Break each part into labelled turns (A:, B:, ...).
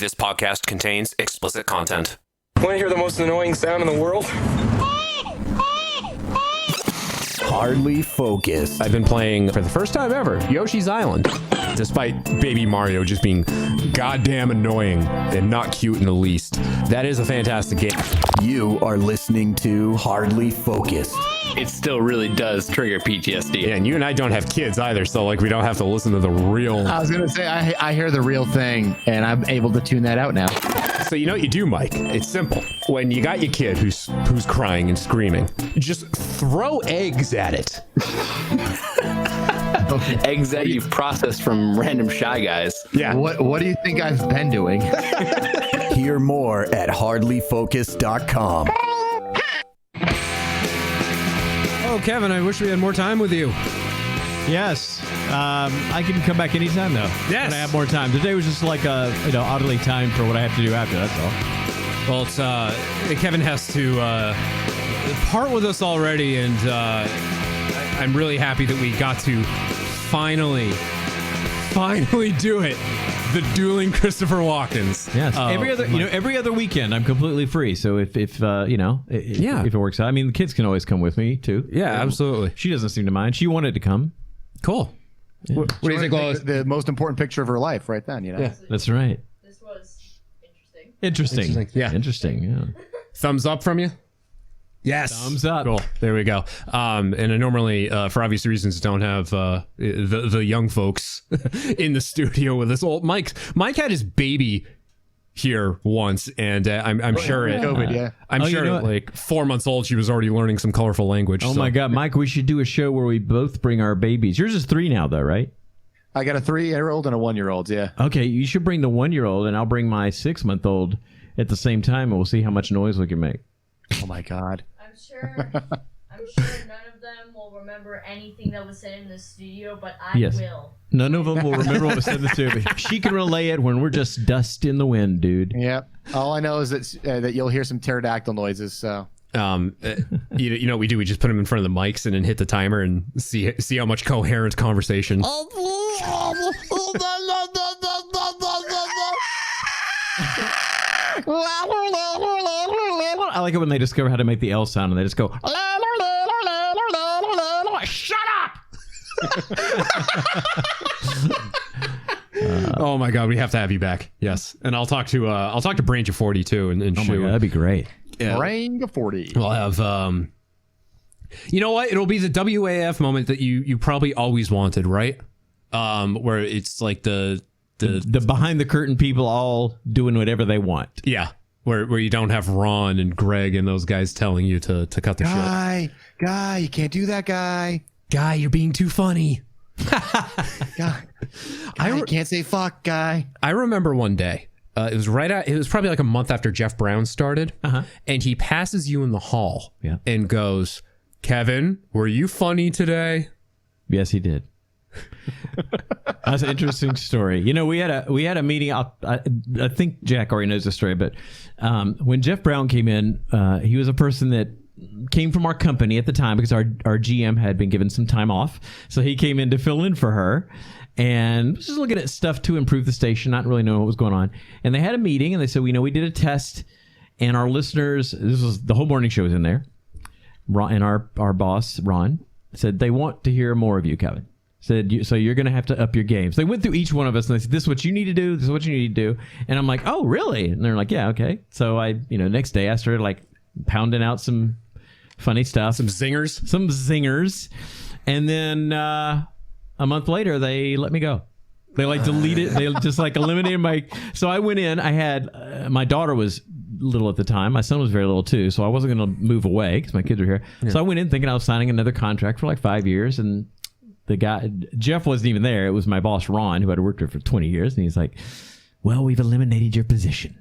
A: This podcast contains explicit content.
B: Want to hear the most annoying sound in the world?
C: Hardly Focused.
A: I've been playing, for the first time ever, Yoshi's Island. Despite Baby Mario just being goddamn annoying and not cute in the least. That is a fantastic game.
C: You are listening to Hardly Focused.
D: It still really does trigger PTSD.
A: Yeah, and you and I don't have kids either, so like we don't have to listen to the real...
E: I was going to say, I hear the real thing, and I'm able to tune that out now.
A: So you know what you do, Mike? It's simple. When you got your kid who's crying and screaming, just throw eggs at it.
D: Eggs that you've processed from random Shy Guys.
A: Yeah.
E: What do you think I've been doing?
C: Hear more at hardlyfocused.com.
F: Oh, Kevin, I wish we had more time with you.
G: Yes. I can come back anytime, though.
F: Yes.
G: When I have more time. Today was just like oddly timed for what I have to do after, that's all.
F: Well, it's Kevin has to part with us already, and I'm really happy that we got to finally do it. The dueling Christopher Walkens.
G: Yes. Every other weekend, I'm completely free. So if it works out, I mean, the kids can always come with me too.
F: Yeah, absolutely.
G: She doesn't seem to mind. She wanted to come.
F: Cool.
G: Yeah.
F: What do you think, Lola?
E: The most important picture of her life, right then. You know.
F: Yeah.
G: That's right.
H: This was interesting.
G: Interesting.
F: Yeah.
G: Interesting. Yeah.
F: Thumbs up from you? Yes.
G: Thumbs up.
F: Cool. There we go. And I normally, for obvious reasons, don't have the young folks in the studio with us. Well, Mike had his baby here once, and I'm sure it.
E: COVID, yeah.
F: I'm sure
G: you know
F: at like 4 months old, she was already learning some colorful language.
G: Oh my God, Mike, we should do a show where we both bring our babies. Yours is 3 now, though, right?
E: I got a 3-year-old and a 1-year-old. Yeah.
G: Okay, you should bring the 1-year-old, and I'll bring my 6-month-old at the same time, and we'll see how much noise we can make.
E: Oh my God.
H: I'm sure none of them will remember anything that was said in the studio, but I will.
G: None of them will remember what was said in the studio. She can relay it when we're just dust in the wind, dude.
E: Yep. All I know is that you'll hear some pterodactyl noises. So.
F: you know what we do? We just put them in front of the mics and then hit the timer and see how much coherent conversation.
G: I like it when they discover how to make the L sound and they just go, shut up!
F: Oh my God, we have to have you back. Yes, and I'll talk to Brain 40 too, and
G: oh my
F: Shu.
G: God, that'd be great.
F: Yeah.
E: Brain 40.
F: We'll have you know what? It'll be the WAAF moment that you probably always wanted, right? Where it's like the
G: behind the curtain people all doing whatever they want.
F: Yeah. Where you don't have Ron and Greg and those guys telling you to cut the shit.
E: Guy, you can't do that, guy.
F: Guy, you're being too funny.
E: Guy, you can't say fuck, guy.
F: I remember one day, it was probably like a month after Jeff Brown started, and he passes you in the hall and goes, "Kevin, were you funny today?"
G: Yes, he did. That's an interesting story. You know, we had a meeting. I think Jack already knows the story, but when Jeff Brown came in, he was a person that came from our company at the time because our GM had been given some time off, so he came in to fill in for her and was just looking at stuff to improve the station, not really knowing what was going on. And they had a meeting and they said, we did a test, and our listeners, this was the whole morning show was in there. Ron, and our boss Ron said they want to hear more of you, Kevin. Said, so you're going to have to up your game. So they went through each one of us and they said, this is what you need to do. This is what you need to do. And I'm like, oh, really? And they're like, yeah, okay. So I, next day I started like pounding out some funny stuff.
F: Some zingers.
G: And then a month later, they let me go. They like deleted, they just like eliminated my, so I went in, I had, my daughter was little at the time. My son was very little too. So I wasn't going to move away because my kids were here. Yeah. So I went in thinking I was signing another contract for like 5 years, and the guy, Jeff, wasn't even there. It was my boss, Ron, who had worked there for 20 years. And he's like, well, we've eliminated your position.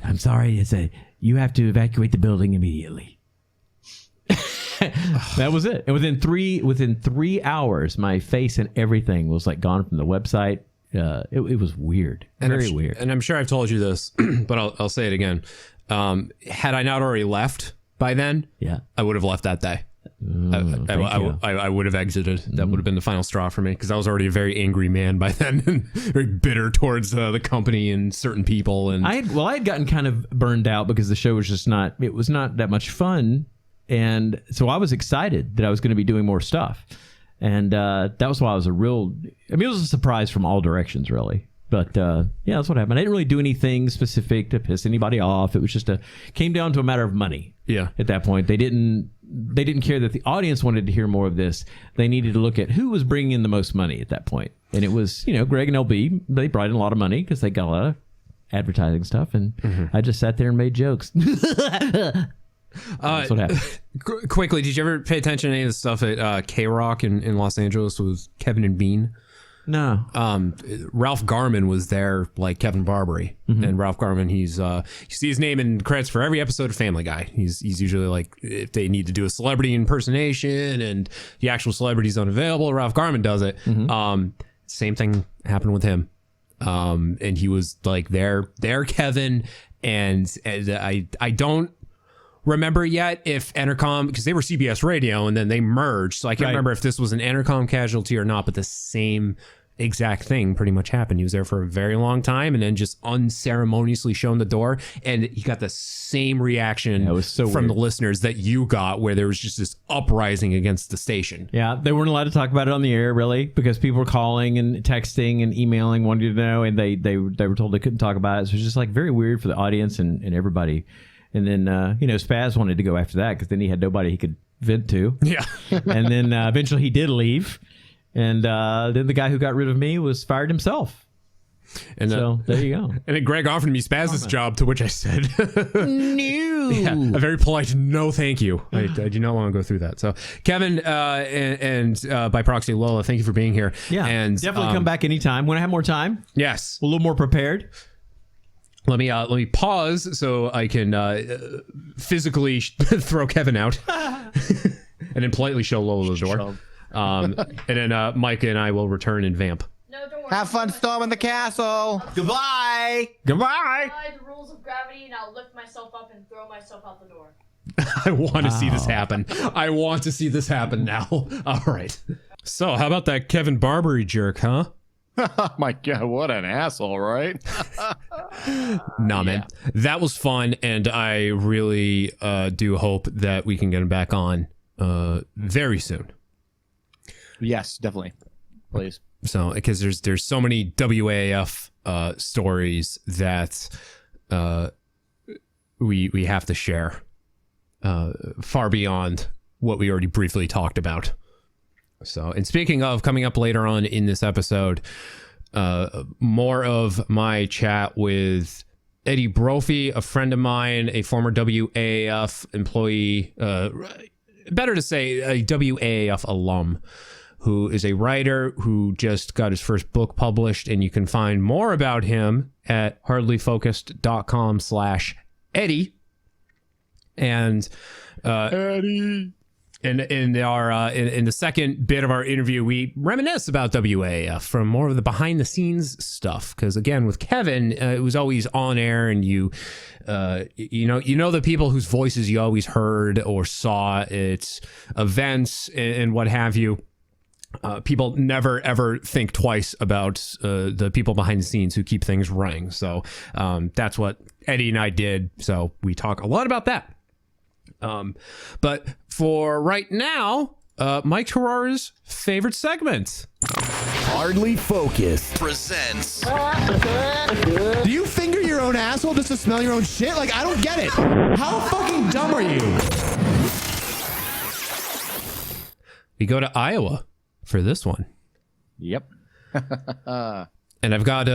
G: I'm sorry. It's you have to evacuate the building immediately. That was it. And within three hours, my face and everything was like gone from the website. It was weird. Very weird.
F: And I'm sure I've told you this, but I'll say it again. Had I not already left by then, I would have left that day.
A: I would have exited. That would have been the final straw for me because I was already a very angry man by then and very bitter towards the company and certain people. And
G: I had gotten kind of burned out because the show was just not that much fun. And so I was excited that I was going to be doing more stuff. And that was why it was a surprise from all directions, really. But yeah, that's what happened. I didn't really do anything specific to piss anybody off. It was just came down to a matter of money. Yeah. At that point, they didn't care that the audience wanted to hear more of this. They needed to look at who was bringing in the most money at that point. And it was, Greg and LB. They brought in a lot of money because they got a lot of advertising stuff. And I just sat there and made jokes. That's what happened.
A: Quickly, did you ever pay attention to any of the stuff at K-Rock in Los Angeles with Kevin and Bean?
G: No.
A: Ralph Garman was there, like Kevin Barbare, and Ralph Garman. He's you see his name in credits for every episode of Family Guy. He's usually like, if they need to do a celebrity impersonation and the actual celebrity's unavailable, Ralph Garman does it. Same thing happened with him, and he was like there Kevin, and I don't remember yet if Entercom, because they were CBS Radio and then they merged, so I can't remember if this was an Entercom casualty or not, but the same exact thing pretty much happened. He was there for a very long time and then just unceremoniously shown the door, and he got the same reaction from the listeners that you got, where there was just this uprising against the station.
G: Yeah, they weren't allowed to talk about it on the air, really, because people were calling and texting and emailing, wanting to know, and they were told they couldn't talk about it. So it was just like very weird for the audience and everybody. And then, Spaz wanted to go after that because then he had nobody he could vent to. Yeah. And then eventually he did leave. And then the guy who got rid of me was fired himself. And so there you go.
A: And then Greg offered me Spaz's job, to which I said, no. Yeah, a very polite no, thank you. I do not want to go through that. So Kevin and by proxy Lola, thank you for being here.
G: Yeah, and definitely come back anytime when I have more time.
A: Yes,
G: a little more prepared.
A: Let me pause so I can physically throw Kevin out, and then politely show Lola the door. And then Mike and I will return and vamp.
H: No, don't worry.
E: Have fun storming the castle.
G: Goodbye.
H: Apply the rules of gravity, and I'll lift myself up and throw myself out the door.
A: I want to see this happen. I want to see this happen now. All right. So, how about that Kevin Barbare jerk, huh?
E: Oh my God, what an asshole, right?
A: Nah, man. That was fun, and I really do hope that we can get him back on very soon.
E: Yes, definitely. Please.
A: So, because there's so many WAAF stories that we have to share far beyond what we already briefly talked about. So, and speaking of, coming up later on in this episode, more of my chat with Eddie Brophy, a friend of mine, a former WAAF employee, better to say a WAAF alum, who is a writer who just got his first book published, and you can find more about him at hardlyfocused.com/Eddie. And Eddie. And in the second bit of our interview, we reminisce about WAAF from more of the behind the scenes stuff. Because again, with Kevin, it was always on air, and you know the people whose voices you always heard or saw at events and what have you. People never ever think twice about the people behind the scenes who keep things running. So that's what Eddie and I did. So we talk a lot about that. But for right now, Mike Terrara's favorite segment.
C: Hardly Focused presents.
I: Do you finger your own asshole just to smell your own shit? Like, I don't get it. How fucking dumb are you?
A: We go to Iowa for this one.
E: Yep.
A: And I've got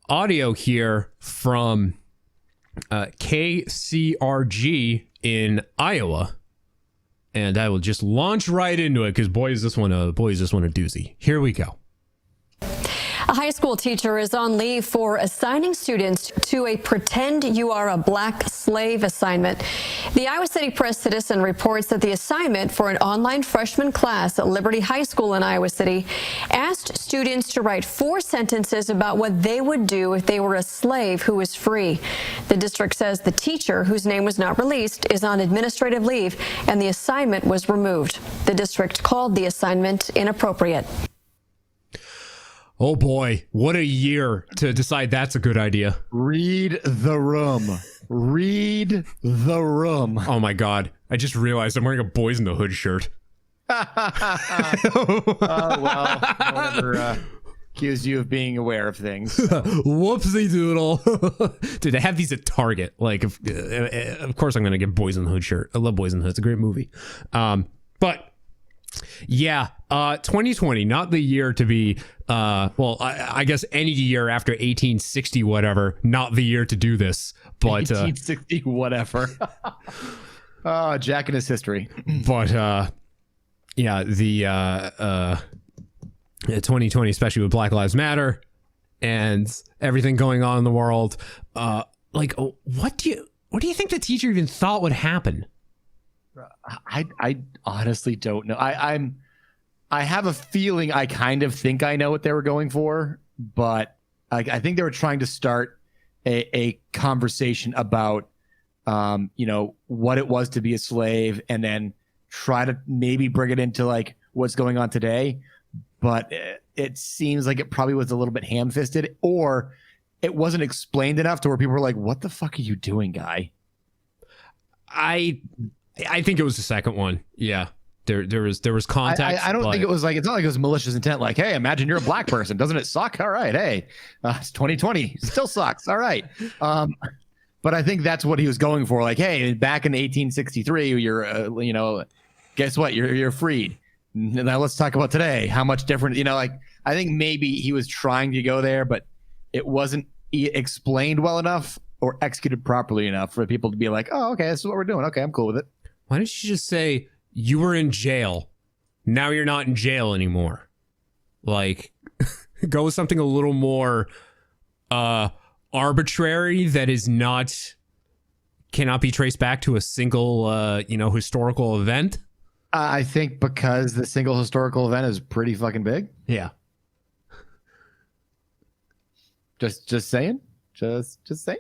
A: audio here from KCRG in Iowa, and I will just launch right into it because boy is this one a doozy. Here we go.
J: A high school school teacher is on leave for assigning students to a pretend you are a black slave assignment. The Iowa City Press Citizen reports that the assignment for an online freshman class at Liberty High School in Iowa City asked students to write 4 sentences about what they would do if they were a slave who was free. The district says the teacher, whose name was not released, is on administrative leave, and the assignment was removed. The district called the assignment inappropriate.
F: Oh boy, what a year to decide that's a good idea.
E: Read the room. Read the room.
F: Oh my God. I just realized I'm wearing a Boys in the Hood shirt.
E: Oh, well, whatever. Accuse you of being aware of things.
F: Whoopsie doodle. Dude, they have these at Target. Like, of course I'm going to get Boys in the Hood shirt. I love Boys in the Hood. It's a great movie. But yeah, 2020, not the year to be, I guess any year after 1860, whatever, not the year to do this. But
E: 1860, whatever. Oh, Jack and his history.
F: But yeah, the 2020, especially with Black Lives Matter and everything going on in the world, like, what do you think the teacher even thought would happen?
E: I honestly don't know. I have a feeling I kind of think I know what they were going for, but I think they were trying to start a conversation about what it was to be a slave, and then try to maybe bring it into like what's going on today. But it seems like it probably was a little bit ham-fisted, or it wasn't explained enough to where people were like, what the fuck are you doing, guy?
F: I think it was the second one. Yeah. There was context.
E: I don't think it was like, it's not like it was malicious intent. Like, hey, imagine you're a black person. Doesn't it suck? All right. Hey, it's 2020. Still sucks. All right. But I think that's what he was going for. Like, hey, back in 1863, you're, guess what? You're freed. Now let's talk about today. How much different, like, I think maybe he was trying to go there, but it wasn't explained well enough or executed properly enough for people to be like, oh, okay, this is what we're doing. Okay, I'm cool with it.
F: Why don't you just say you were in jail? Now you're not in jail anymore. Like, go with something a little more arbitrary that is cannot be traced back to a single, historical event.
E: I think because the single historical event is pretty fucking big.
F: Yeah.
E: Just saying. Just saying.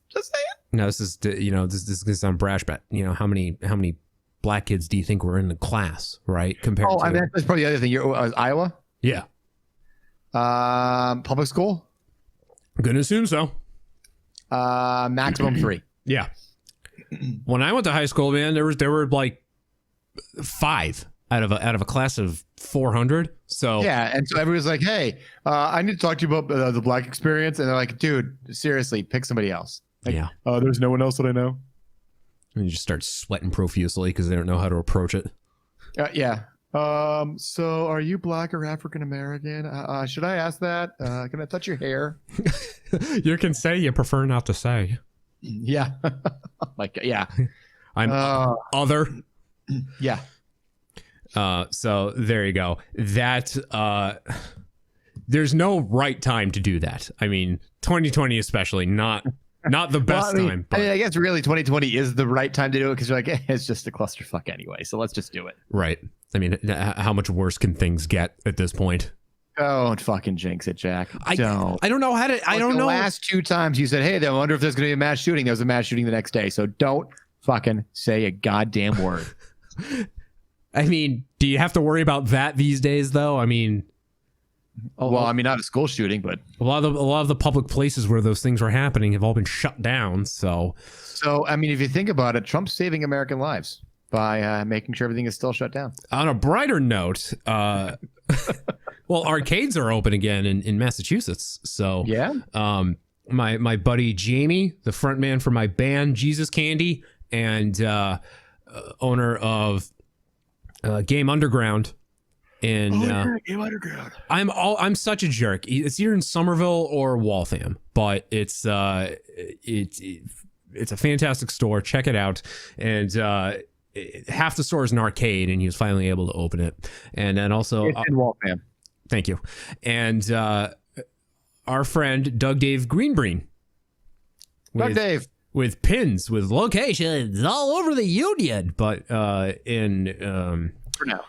E: Just saying.
F: No, this is this is gonna sound brash, but how many black kids do you think were in the class, right? Compared to,
E: I mean, that's probably the other thing. You're Iowa.
F: Yeah.
E: Public school.
F: I'm gonna assume so.
E: Maximum 3.
F: Yeah. When I went to high school, man, there were like 5 out of a class of 400. So
E: yeah, and so everyone's like, "Hey, I need to talk to you about the black experience," and they're like, "Dude, seriously, pick somebody else." Like,
F: yeah.
E: There's no one else that I know.
F: And you just start sweating profusely because they don't know how to approach it.
E: Yeah. So are you black or African American? Should I ask that? Can I touch your hair?
F: You can say you prefer not to say.
E: Yeah. Like, yeah.
F: I'm other.
E: Yeah.
F: So there you go. That there's no right time to do that. I mean, 2020 especially, not the best time. But
E: I guess really 2020 is the right time to do it because you're like, it's just a clusterfuck anyway. So let's just do it.
F: Right. I mean, how much worse can things get at this point?
E: Don't fucking jinx it, Jack.
F: I don't know how to. I don't know.
E: The last 2 times you said, "Hey, I wonder if there's going to be a mass shooting." There was a mass shooting the next day. So don't fucking say a goddamn word.
F: I mean, do you have to worry about that these days, though? I mean,
E: well, I mean, not a school shooting, but
F: a lot of the public places where those things were happening have all been shut down. So
E: I mean, if you think about it, Trump's saving American lives by making sure everything is still shut down.
F: On a brighter note, well, arcades are open again in Massachusetts. So
E: yeah,
F: my buddy Jamie, the front man for my band Jesus Candy, and owner of Game Underground. And
E: Game Underground.
F: I'm such a jerk. It's either in Somerville or Waltham, but it's a fantastic store. Check it out. And half the store is an arcade, and he was finally able to open it. And then also
E: it's in Waltham.
A: Thank you. And our friend Doug Dave Greenbreen.
E: Doug Dave.
A: With pins, with locations all over the Union, but in
E: for now.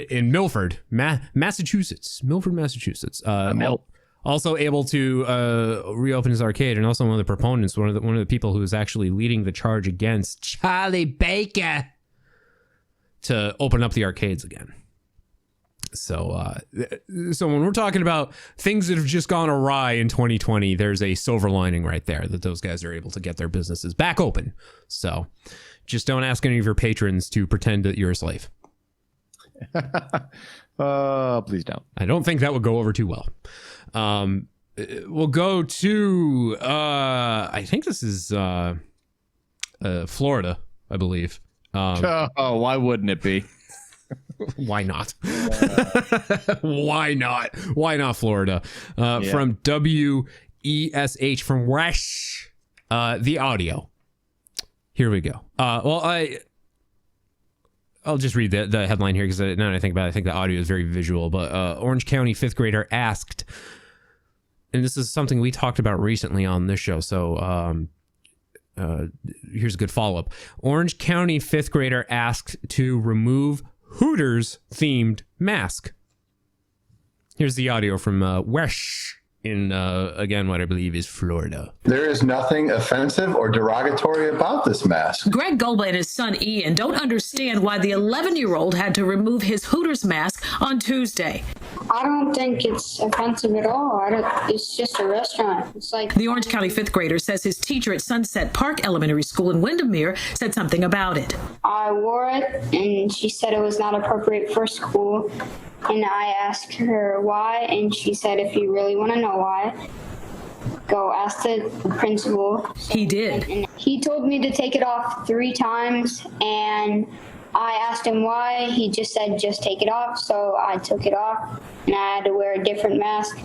A: In Milford, Massachusetts. Milford, Massachusetts. Also able to reopen his arcade, and also one of the proponents, one of the people who is actually leading the charge against Charlie Baker to open up the arcades again. So when we're talking about things that have just gone awry in 2020, there's a silver lining right there that those guys are able to get their businesses back open. So just don't ask any of your patrons to pretend that you're a slave.
E: Please don't.
A: I don't think that would go over too well. We'll go to I think this is Florida, I believe.
E: Why wouldn't it be?
A: Why not? Why not? Why not Florida? From WESH from Wesh. The audio. Here we go. I'll just read the headline here because now that I think about it, I think the audio is very visual. But Orange County fifth grader asked, and this is something we talked about recently on this show, so here's a good follow-up. Orange County fifth grader asked to remove Hooters themed mask. Here's the audio from Wesh in again what I believe is Florida.
K: There is nothing offensive or derogatory about this mask.
L: Greg Goldblatt and his son Ian don't understand why the 11-year-old had to remove his Hooters mask on Tuesday.
M: I don't think it's offensive at all. It's just a restaurant. It's like
L: the Orange County fifth grader says his teacher at Sunset Park Elementary School in Windermere said something about it.
M: I wore it, and she said it was not appropriate for school. And I asked her why, and she said, if you really want to know why, go ask the principal.
L: He did.
M: And he told me to take it off 3 times, and I asked him why. He just said, just take it off. So I took it off, and I had to wear a different mask.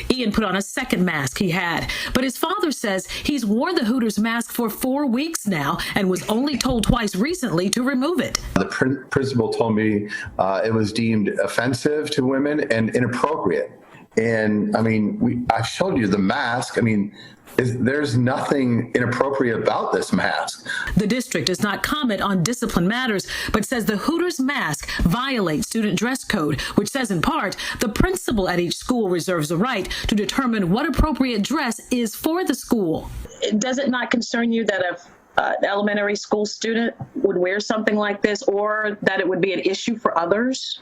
L: Ian put on a second mask he had, but his father says he's worn the Hooters mask for 4 weeks now and was only told twice recently to remove it.
K: The principal told me it was deemed offensive to women and inappropriate. And I mean, I showed you the mask. I mean, there's nothing inappropriate about this mask.
L: The district does not comment on discipline matters, but says the Hooters mask violates student dress code, which says in part, the principal at each school reserves the right to determine what appropriate dress is for the school.
N: Does it not concern you that an elementary school student would wear something like this, or that it would be an issue for others?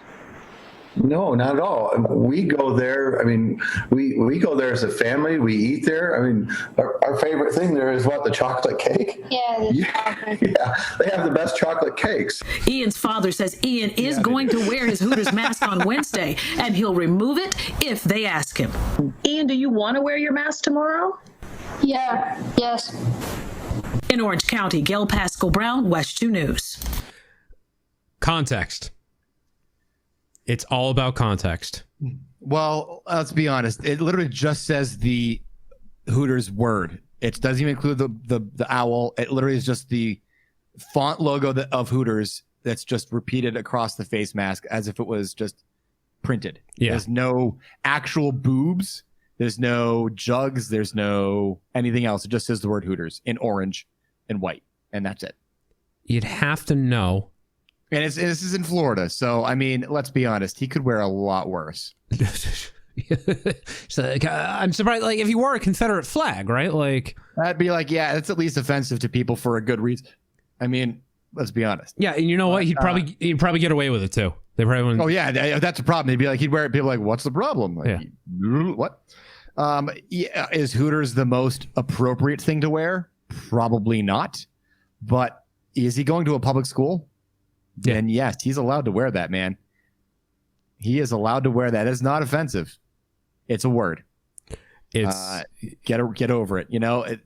K: No, not at all. We go there. I mean, we go there as a family. We eat there. I mean, our favorite thing there is what, the chocolate cake?
M: Yeah.
K: Yeah, they have the best chocolate cakes.
L: Ian's father says Ian is going to wear his Hooters mask on Wednesday, and he'll remove it if they ask him.
N: Ian, do you want to wear your mask tomorrow?
M: Yeah. Yes.
L: In Orange County, Gail Pascal Brown, West 2 News.
A: Context. It's all about context.
E: Well, let's be honest. It literally just says the Hooters word. It doesn't even include the owl. It literally is just the font logo of Hooters that's just repeated across the face mask as if it was just printed.
A: Yeah.
E: There's no actual boobs. There's no jugs. There's no anything else. It just says the word Hooters in orange and white, and that's it.
A: You'd have to know.
E: And this is in Florida, so I mean, let's be honest. He could wear a lot worse.
A: So, I'm surprised. Like, if he wore a Confederate flag, right? Like,
E: that'd be like, yeah, it's at least offensive to people for a good reason. I mean, let's be honest.
A: Yeah, and you know what? He'd probably get away with it too. They probably wouldn't.
E: Oh yeah, that's a problem. He'd be like, he'd wear it. People are like, what's the problem? Like,
A: yeah.
E: What? Yeah, is Hooters the most appropriate thing to wear? Probably not. But is he going to a public school?
A: Yeah.
E: Then yes, he's allowed to wear that, man. He is allowed to wear that. It's not offensive. It's a word.
A: It's
E: get over it. You know, it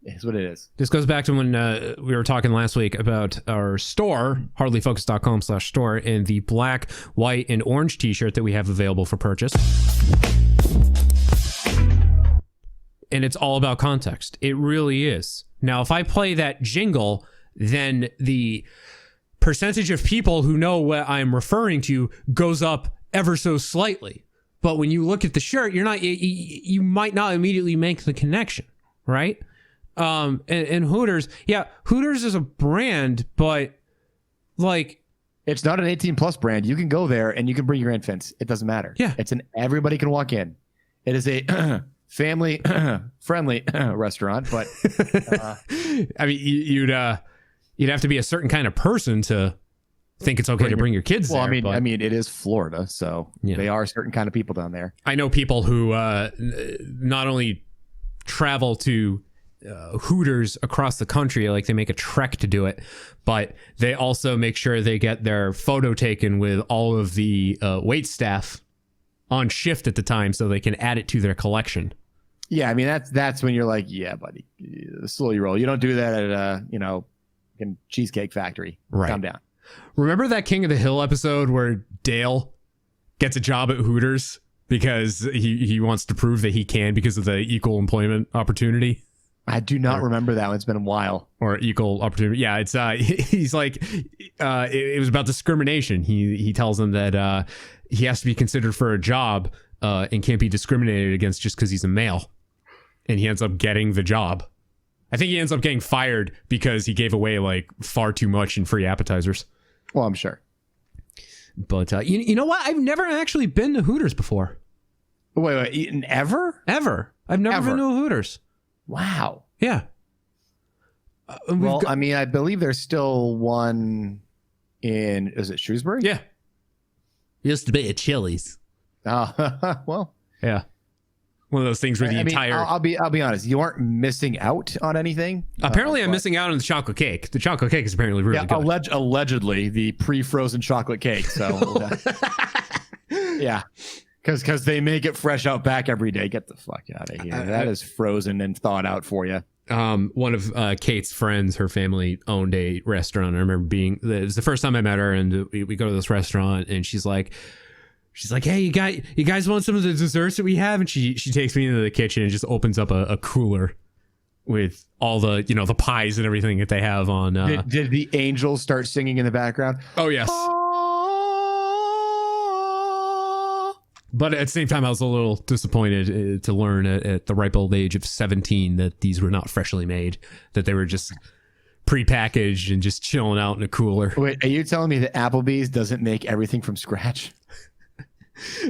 E: is what it is.
A: This goes back to when we were talking last week about our store, hardlyfocused.com/store, and the black, white, and orange t-shirt that we have available for purchase. And it's all about context. It really is. Now, if I play that jingle, then the percentage of people who know what I'm referring to goes up ever so slightly. but when you look at the shirt, you might not immediately make the connection, right? And Hooters, Hooters is a brand, but like,
E: it's not an 18+ brand. You can go there and you can bring your infants. It doesn't matter.
A: Yeah.
E: Everybody can walk in. It is a family friendly restaurant, but
A: I mean, you'd have to be a certain kind of person to think it's okay to bring your kids there.
E: I mean, it is Florida, so they are certain kind of people down there.
A: I know people who not only travel to Hooters across the country, like they make a trek to do it, but they also make sure they get their photo taken with all of the wait staff on shift at the time so they can add it to their collection.
E: Yeah, I mean, that's when you're like, yeah, buddy, slowly roll. You don't do that at in Cheesecake Factory.
A: Right.
E: Calm down.
A: Remember that King of the Hill episode where Dale gets a job at Hooters because he wants to prove that he can because of the equal employment opportunity?
E: I do not remember that one. It's been a while.
A: Or equal opportunity. Yeah, it's he's like, it was about discrimination. He tells them that he has to be considered for a job and can't be discriminated against just because he's a male. And he ends up getting the job. I think he ends up getting fired because he gave away like far too much in free appetizers.
E: Well, I'm sure.
A: But you know what? I've never actually been to Hooters before.
E: Wait, eaten ever?
A: Ever. I've never been to a Hooters.
E: Wow.
A: Yeah.
E: Well, I mean, I believe there's still one is it Shrewsbury?
A: Yeah. Used to be at Chili's.
E: Well.
A: Yeah. One of those things where the entire...
E: I'll be honest. You aren't missing out on anything.
A: Apparently, I'm missing out on the chocolate cake. The chocolate cake is apparently really good.
E: Allegedly, the pre-frozen chocolate cake. So, yeah. Because they make it fresh out back every day. Get the fuck out of here. That is frozen and thawed out for you.
A: One of Kate's friends, her family owned a restaurant. I remember it was the first time I met her, and we go to this restaurant, and she's like, hey, you guys want some of the desserts that we have? And she takes me into the kitchen and just opens up a cooler with all the, the pies and everything that they have on.
E: Did the angels start singing in the background?
A: Oh, yes. But at the same time, I was a little disappointed to learn at the ripe old age of 17 that these were not freshly made, that they were just prepackaged and just chilling out in a cooler.
E: Wait, are you telling me that Applebee's doesn't make everything from scratch?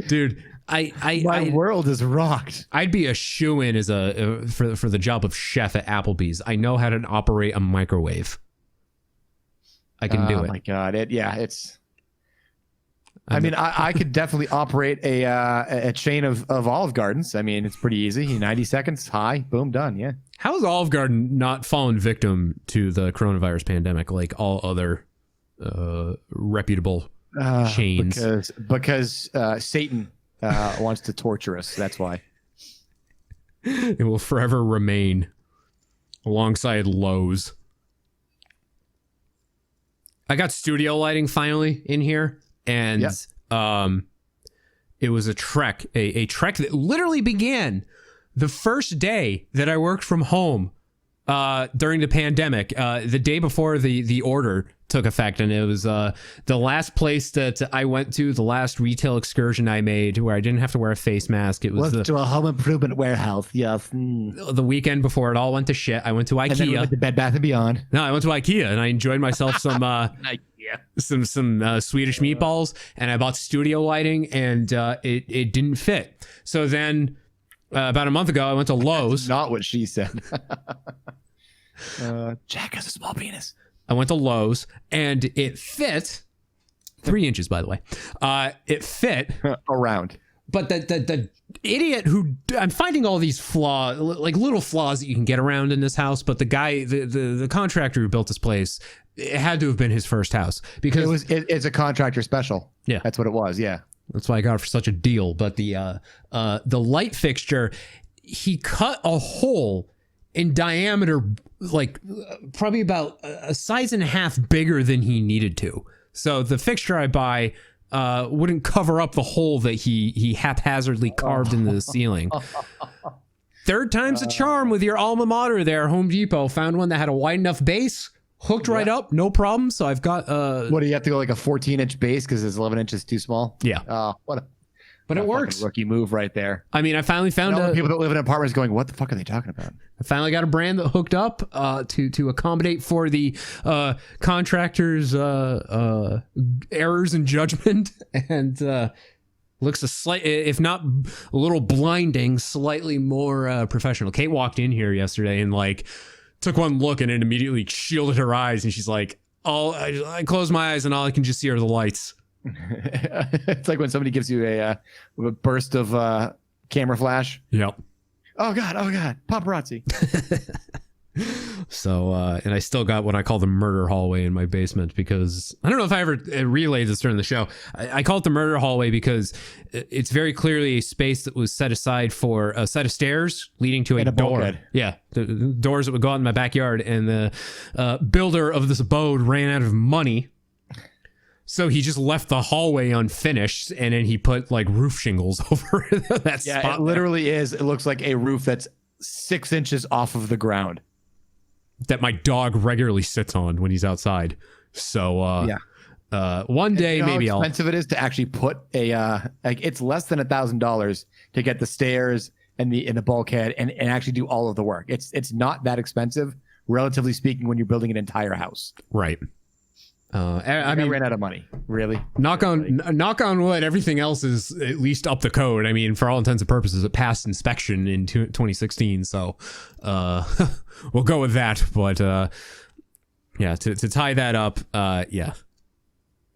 A: Dude,
E: my world is rocked.
A: I'd be a shoo-in as for the job of chef at Applebee's. I know how to operate a microwave. I can do it.
E: Oh my god! It's. I mean, I could definitely operate a chain of Olive Gardens. I mean, it's pretty easy. 90 seconds, high, boom, done. Yeah.
A: How has Olive Garden not fallen victim to the coronavirus pandemic like all other reputable chains?
E: Because Satan wants to torture us. That's why.
A: It will forever remain alongside Lowe's. I got studio lighting finally in here. And it was a trek that literally began the first day that I worked from home during the pandemic, the day before the order took effect. And it was the last place that I went to, the last retail excursion I made where I didn't have to wear a face mask. It was
E: to a home improvement warehouse. Yes.
A: The weekend before it all went to shit, I went to IKEA.
E: And then we went to Bed Bath & Beyond.
A: No, I went to IKEA and I enjoyed myself some... some Swedish meatballs, and I bought studio lighting, and it didn't fit. So then about a month ago, I went to Lowe's.
E: That's not what she said. Jack has a small penis.
A: I went to Lowe's, and it fit 3 inches, by the way. It fit
E: around.
A: But the idiot who I'm finding all these flaws, like little flaws that you can get around in this house. But the guy, the contractor who built this place, it had to have been his first house because
E: it's a contractor special.
A: Yeah,
E: that's what it was. Yeah,
A: that's why I got it for such a deal. But the light fixture, he cut a hole in diameter, like probably about a size and a half bigger than he needed to. So the fixture I buy wouldn't cover up the hole that he haphazardly carved into the ceiling. Third time's a charm with your alma mater there. Home Depot found one that had a wide enough base, hooked right up, no problem. So I've got...
E: what, do you have to go like a 14-inch base because it's 11 inches too small?
A: Yeah.
E: What
A: But it works.
E: Rookie move right there.
A: I mean, I finally found
E: people that live in apartments going, what the fuck are they talking about?
A: I finally got a brand that hooked up to accommodate for the contractor's errors in judgment, and looks a slight, if not a little blinding, slightly more professional. Kate walked in here yesterday and like took one look and it immediately shielded her eyes, and she's like, I close my eyes and all I can just see are the lights.
E: It's like when somebody gives you a burst of camera flash.
A: Yep.
E: Oh God, paparazzi.
A: So, and I still got what I call the murder hallway in my basement, because I don't know if I ever relayed this during the show. I call it the murder hallway because it's very clearly a space that was set aside for a set of stairs leading to a door.
E: Bulkhead.
A: Yeah, the doors that would go out in my backyard, and the builder of this abode ran out of money. So he just left the hallway unfinished, and then he put like roof shingles over that spot.
E: Yeah, it literally is. It looks like a roof that's 6 inches off of the ground.
A: That my dog regularly sits on when he's outside. So one day maybe
E: how expensive it is to actually put a like it's less than $1,000 to get the stairs and the bulkhead and actually do all of the work. It's not that expensive, relatively speaking, when you're building an entire house.
A: Right. I mean,
E: ran out of money. Really?
A: Knock on wood. Everything else is at least up the code. I mean, for all intents and purposes, it passed inspection in 2016. So we'll go with that. But yeah, to tie that up, yeah,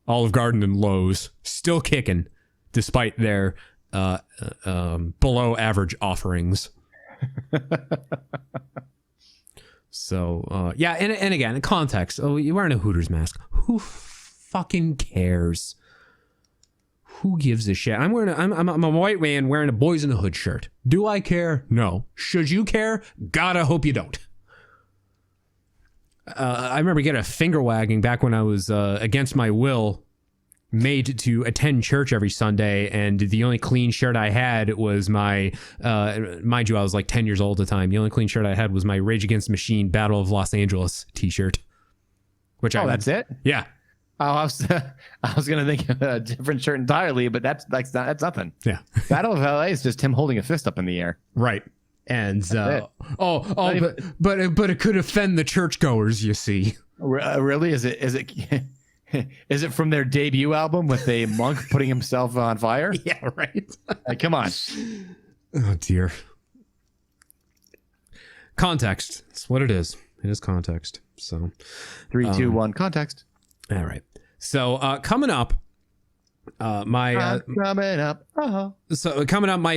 A: Olive Garden and Lowe's still kicking despite their below average offerings. So, yeah, and again, in context, you're wearing a Hooters mask. Who fucking cares? Who gives a shit? I'm a white man wearing a Boys in the Hood shirt. Do I care? No. Should you care? God, I hope you don't. I remember getting a finger wagging back when I was, against my will, made to attend church every Sunday, and the only clean shirt I had was my mind you, I was like 10 years old at the time. The only clean shirt I had was my Rage Against the Machine Battle of Los Angeles t-shirt, which
E: that's it?
A: Yeah.
E: Oh, I was gonna think of a different shirt entirely, but that's nothing.
A: Yeah.
E: Battle of LA is just him holding a fist up in the air.
A: Right. And but it could offend the churchgoers, you see.
E: Really? Is it is it from their debut album with a monk putting himself on fire?
A: Yeah, right.
E: Like, come on.
A: Oh dear. Context. That's what it is. It is context. So
E: 3, 2, 1, context.
A: All right. So coming up, my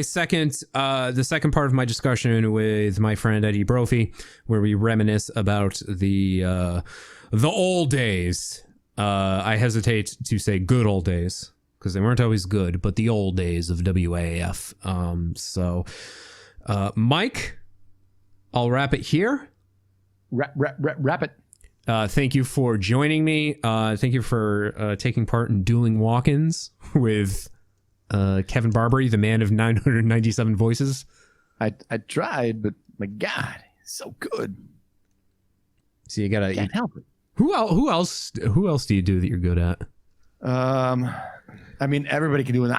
A: second the second part of my discussion with my friend Eddie Brophy, where we reminisce about the old days. I hesitate to say good old days because they weren't always good, but the old days of WAAF. So Mike, I'll wrap it here.
E: Wrap it.
A: Thank you for joining me. Thank you for taking part in dueling walk-ins with Kevin Barbare, the man of 997 voices.
E: I tried, but my God, he's so good.
A: So you gotta
E: can't help it.
A: Who else do you do that you're good at?
E: I mean, everybody can do it.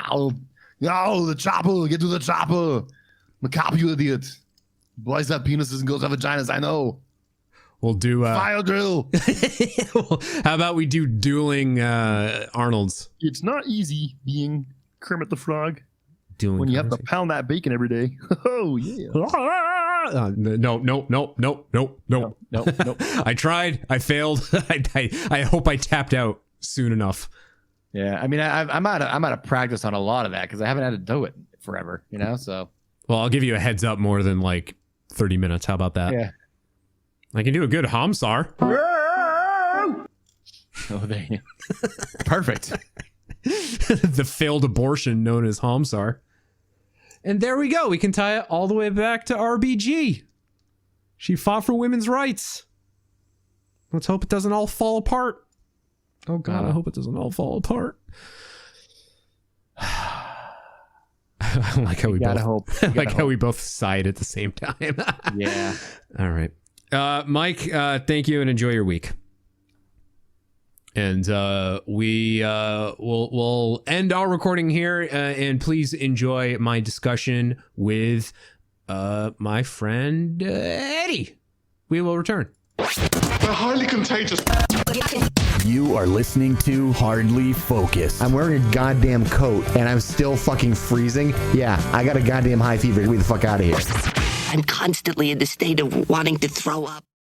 E: The chopper, get to the chopper. I'm a cop, you idiot. Boys have penises and girls have vaginas, I know.
A: We'll do
E: fire drill.
A: How about we do dueling Arnold's?
E: It's not easy being Kermit the Frog.
A: Dueling
E: when you have to pound that bacon every day. Oh yeah.
A: No. I tried. I failed. I hope I tapped out soon enough.
E: Yeah, I mean, I'm out of practice on a lot of that because I haven't had to do it forever. You know, so.
A: Well, I'll give you a heads up more than like 30 minutes. How about that?
E: Yeah.
A: I can do a good Hamsar.
E: Oh, there you go. Perfect.
A: The failed abortion known as Hamsar. And there we go. We can tie it all the way back to RBG. She fought for women's rights. Let's hope it doesn't all fall apart. Oh, God, I hope it doesn't all fall apart. I like how we both sighed at the same time.
E: Yeah.
A: All right. Mike, thank you and enjoy your week. And we'll end our recording here. And please enjoy my discussion with my friend Eddie. We will return.
O: They're highly contagious.
C: You are listening to Hardly Focused.
I: I'm wearing a goddamn coat and I'm still fucking freezing. Yeah, I got a goddamn high fever. Get me the fuck out of here.
P: I'm constantly in the state of wanting to throw up.